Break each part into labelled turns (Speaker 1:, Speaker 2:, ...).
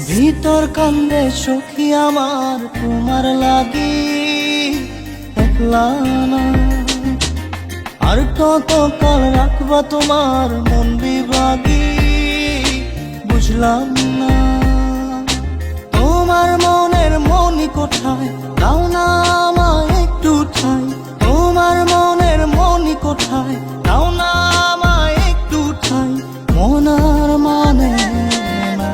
Speaker 1: ভিতর কান্দে সখী আমার তোমার লাগি, একলা না। আর কত কাল রাখবা তোমার মন বিভাগী, বুঝলাম না। তোমার মনের মনি কোথায়, দাও না আমায় একটু ঠাই। তোমার মনের মনি কোথায়, দাও না আমায় একটু ঠাই। মনার মানে না।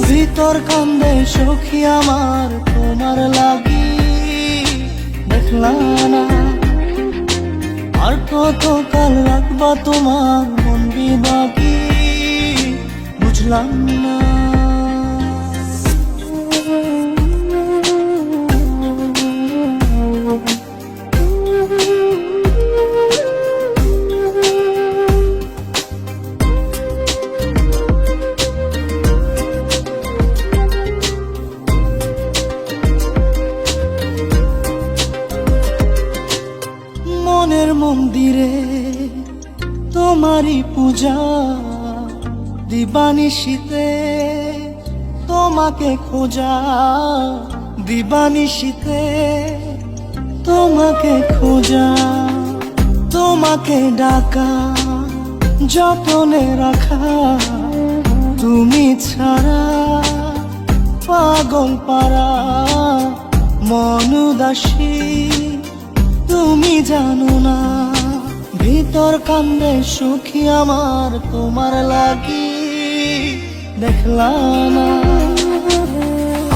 Speaker 1: ভিতর কান্দে সখী আমার তোমার লাগি, দেখলা না। আর কত কাল রাখবা তোমার মন বিভাগী, বুঝলাম না। মনের মন্দিরে তোমারই পূজা, দিবানিশীতে তোমাকে খোঁজা। দিবানিশীতে তোমাকে খোঁজা, তোমাকে ডাকা, যতনে রাখা। তুমি ছাড়া পাগল পারা মন উদাসী, তুমি জানো না। ভিতর কান্দে সুখী আমার তোমার লাগি, দেখলা না।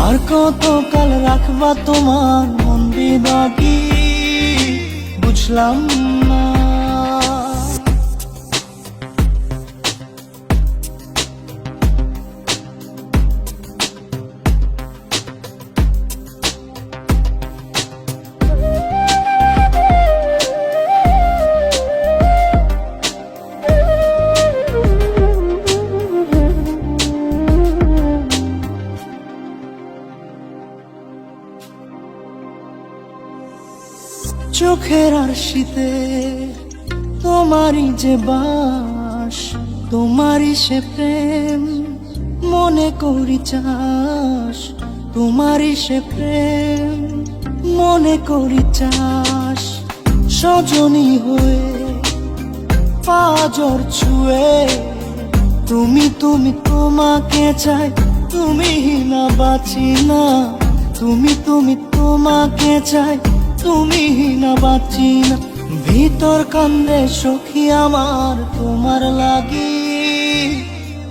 Speaker 1: আর কত কাল রাখবা তোমার মন বিভাগী, বুঝলাম না। চোখের আরশিতে তোমারই যে বাস, তোমারই সে প্রেম মনে করি চাস। তোমারই সে প্রেম মনে করি চাস। সজনী হয়ে পাজর ছুঁয়ে, তুমি তুমি তোমাকে চাই। তুমি না বাঁচি না, তুমি তুমি তোমাকে চাই। তুমি না বাঁচি না। ভিতর কান্দে সখী আমার তোমার লাগি,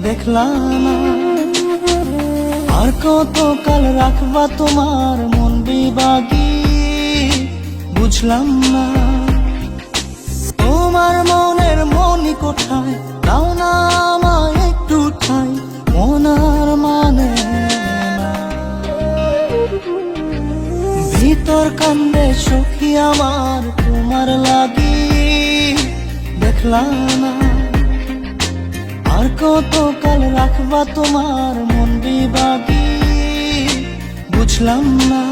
Speaker 1: দেখলা না। আর কত কাল রাখবা তোমার মন বিভাগী, বুঝলাম না। তোমার মনের মনি কোথায়, দাও না আমায় একটু ঠাই। মনার মানে না। ভিতর কান্দে সখী আমার তোমার লাগি, দেখলা না। আর কত কাল রাখবা তোমার মন বিভাগী, বুঝলাম না।